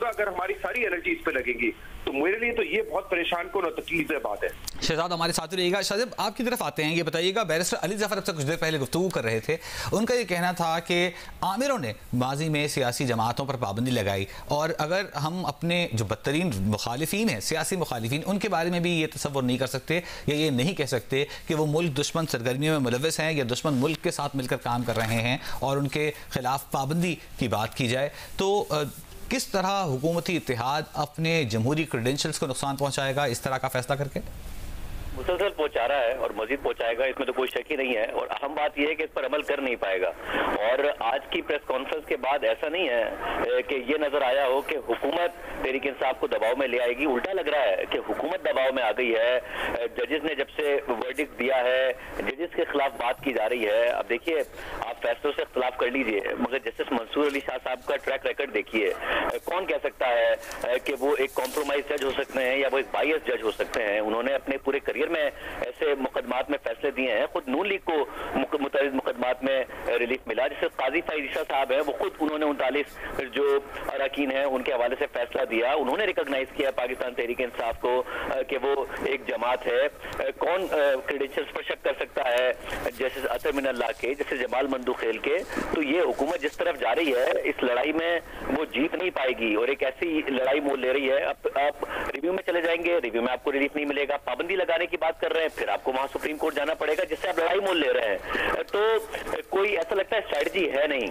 होगा अगर हमारी सारी एनर्जी इस पे लगेगी। तो मेरे लिए तो ये बहुत परेशान कौन और तकलीफ बात है। शहजाद हमारे साथ ही रहेगा। शाहजाद आपकी तरफ आते हैं, ये बताइएगा, बैरिस्टर अली जफर अब से कुछ देर पहले गुफ्तगू कर रहे थे, उनका ये कहना था कि आमिरों ने माजी में सियासी जमातों पर पाबंदी लगाई, और अगर हम अपने जो बदतरीन मुखालिफिन हैं, सियासी मुखालिफिन, उनके बारे में भी ये तसव्वुर नहीं कर सकते या ये नहीं कह सकते कि वो मुल्क दुश्मन सरगर्मियों में मुलव्वस हैं या दुश्मन मुल्क के साथ मिलकर काम कर रहे हैं और उनके खिलाफ पाबंदी की बात की जाए, तो किस तरह हुकूमती इत्तेहाद अपने जमहूरी क्रेडेंशियल्स को नुकसान पहुंचाएगा इस तरह का फैसला करके? मुसलसल पहुंचा रहा है और मजीद पहुंचाएगा, इसमें तो कोई शक ही नहीं है। और अहम बात यह है कि इस पर अमल कर नहीं पाएगा। और आज की प्रेस कॉन्फ्रेंस के बाद ऐसा नहीं है कि ये नजर आया हो कि हुकूमत तहरीक इंसाफ को दबाव में ले आएगी। उल्टा लग रहा है कि हुकूमत दबाव में आ गई है। जजेस ने जब से वर्डिक्ट दिया है, जजेस के खिलाफ बात की जा रही है। अब देखिए, आप फैसलों से इख्तिलाफ कर लीजिए, मगर जस्टिस मंसूर अली शाह साहब का ट्रैक रिकॉर्ड देखिए। कौन कह सकता है कि वो एक कॉम्प्रोमाइज जज हो सकते हैं या वो एक बायस जज हो सकते हैं? उन्होंने अपने पूरे करियर में ऐसे मुकदमात में फैसले दिए हैं। खुद नून लीग को मुतअद्दिद मुकदमात में रिलीफ मिला। जैसे काजी फाइजा साहब है, वो खुद उन्होंने 39 जो अरकान हैं उनके हवाले से फैसला दिया। उन्होंने रिकॉग्नाइज किया पाकिस्तान तहरीक इंसाफ को कि वो एक जमात है। कौन क्रेडेंशियल्स पर शक कर सकता है जैसे अतर मिनल्लाह के, जैसे जमाल मंदूखेल के? तो ये हुकूमत जिस तरफ जा रही है, इस लड़ाई में वो जीत नहीं पाएगी और एक ऐसी लड़ाई मोल ले रही है। अब आप रिव्यू में चले जाएंगे, रिव्यू में आपको रिलीफ नहीं मिलेगा। पाबंदी लगाने की बात कर रहे हैं, फिर आपको वहां सुप्रीम कोर्ट जाना पड़ेगा, जिससे आप लड़ाई मोल ले रहे हैं। तो कोई ऐसा लगता है स्ट्रैटेजी है नहीं।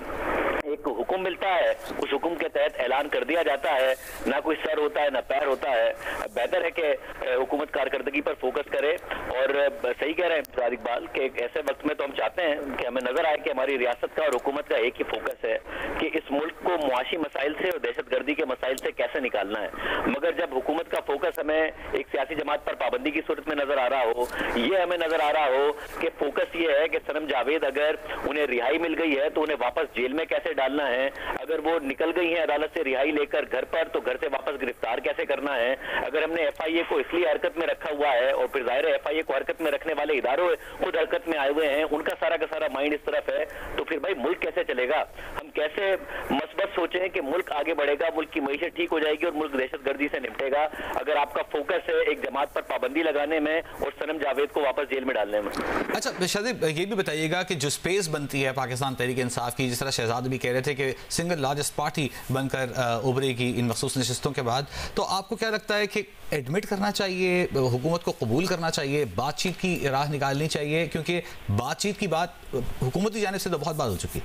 एक हुक्म मिलता है, उस हुक्म के तहत ऐलान कर दिया जाता है, ना कोई सर होता है ना पैर होता है। बेहतर है कि हुकूमत कारकर्दगी पर फोकस करे। और सही कह रहे हैं इकबाल कि ऐसे वक्त में तो हम चाहते हैं कि हमें नजर आए कि हमारी रियासत का और हुकूमत का एक ही फोकस है कि इस मुल्क को मुआशी मसाइल से और दहशतगर्दी के मसाइल से कैसे निकालना है। मगर जब हुकूमत का फोकस हमें एक सियासी जमात पर पाबंदी की सूरत में नजर आ रहा हो, ये हमें नजर आ रहा हो कि फोकस ये है कि सनम जावेद अगर उन्हें रिहाई मिल गई है तो उन्हें वापस जेल में कैसे डालना है, अगर वो निकल गई हैं अदालत से रिहाई लेकर घर पर तो घर से वापस गिरफ्तार कैसे करना है। अगर हमने एफआईए को इसलिए हरकत में रखा हुआ है और फिर जाहिर है एफआईए को हरकत में रखने वाले इदारों खुद हरकत में आए हुए हैं, उनका सारा का सारा माइंड इस तरफ है, तो फिर भाई मुल्क कैसे चलेगा? हम कैसे मस्बत सोचें कि मुल्क आगे बढ़ेगा, मुल्क की मईशत ठीक हो जाएगी और मुल्क दहशतगर्दी से निपटेगा, अगर आपका फोकस है एक जमात पर पाबंदी लगाने में और सनम जावेद को वापस जेल में डालने में। अच्छा शादिब, ये भी बताइएगा कि जो स्पेस बनती है पाकिस्तान तहरीक इंसाफ की, जिस तरह शहजाद भी कह रहे थे कि सिंगल लार्जेस्ट पार्टी बनकर उभरेगी इन मखसूस नशिस्तों के बाद, तो आपको क्या लगता है कि एडमिट करना चाहिए, हुकूमत को कबूल करना चाहिए, बातचीत की राह निकालनी चाहिए? क्योंकि बातचीत की बात हुकूमती जानिब से तो बहुत बात हो चुकी।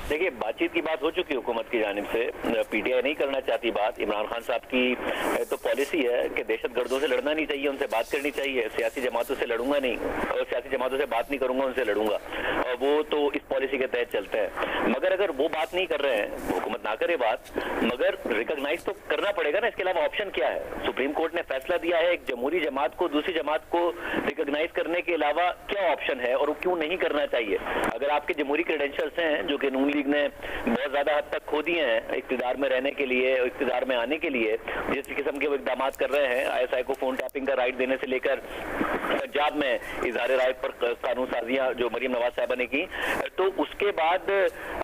देखिए, बातचीत की बात हो चुकी हुकूमत की जानिब से, पीटीआई नहीं करना चाहती बात। इमरान खान साहब की तो पॉलिसी है कि दहशतगर्दों से लड़ना नहीं चाहिए, उनसे बात करनी चाहिए। सियासी जमातों से लड़ूंगा नहीं और सियासी जमातों से बात नहीं करूंगा, उनसे लड़ूंगा, और वो तो इस पॉलिसी के तहत चलते हैं। मगर अगर वो बात नहीं कर रहे हैं, हुकूमत ना करे बात, मगर रिकॉग्नाइज तो करना पड़ेगा ना। इसके अलावा ऑप्शन क्या है? सुप्रीम कोर्ट ने फैसला दिया है, एक जमहूरी जमात को दूसरी जमात को रिकॉग्नाइज करने के अलावा क्या ऑप्शन है और वो क्यों नहीं करना चाहिए? अगर आपके जमहूरी क्रेडेंशियल्स हैं जो कि नून लीग ने बहुत ज्यादा हद तक खो दिए हैं इख्तिदार में रहने के लिए, इख्तिदार में आने के लिए, जिस किस्म के वो इकदाम कर रहे हैं, आईएसआई को फोन टैपिंग का राइट देने से लेकर पंजाब में इजहार राय पर कानून साजियां जो मरीम नवाज साहबा ने की, तो उसके बाद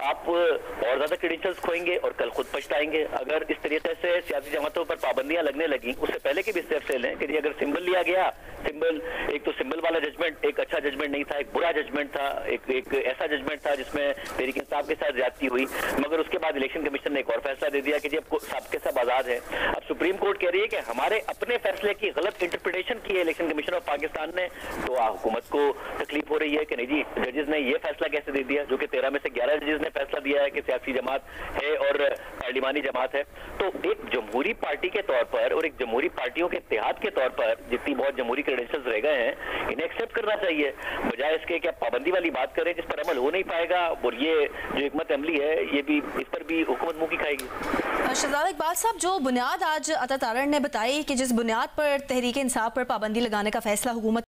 आप और ज्यादा क्रेडेंशियल्स खोएंगे और कल खुद पछताएंगे। अगर इस तरीके से सियासी जमातों पर पाबंदियां लगने लगी, उससे पहले के भी स्टेप्स ले लें कि अगर सिंबल लिया गया, सिंबल एक तो सिंबल वाला जजमेंट एक अच्छा जजमेंट नहीं था, एक बुरा जजमेंट था, एक ऐसा जजमेंट था जिसमें तहरीक इंसाफ के साथ ज्यादती हुई। मगर उसके बाद इलेक्शन कमीशन ने एक और फैसला दे दिया कि जी अब सब के सब आजाद है। अब सुप्रीम कोर्ट कह रही है कि हमारे अपने फैसले की गलत इंटरप्रिटेशन की है इलेक्शन कमीशन ऑफ पाकिस्तान ने, तो हुकूमत को तकलीफ हो रही है कि नहीं जी जजेस ने ये फैसला कैसे दे दिया, जो कि 13 में से 11 जजेस ने फैसला दिया है कि सियासी जमात है और पार्लिमानी जमात है। तो एक जमहूरी पार्टी के तौर पर और एक जमहूरी पार्टियों के इत्तेहाद के तौर पर जितनी बहुत जमहूरी क्रेडेंशियल्स रह गए हैं, इन्हें एक्सेप्ट करना चाहिए, बजाय इसके कि आप पाबंदी वाली बात करें जिस पर अमल हो नहीं पाएगा। और ये जो हिकमत अमली है, ये भी इस पर भी हुकूमत मुंह की खाएगी। शहजाद इकबाल साहब, जो बुनियाद आज अता तारण ने बताई कि जिस बुनियाद पर तहरीक इंसाफ पर पाबंदी लगाने का फैसला हुकूमत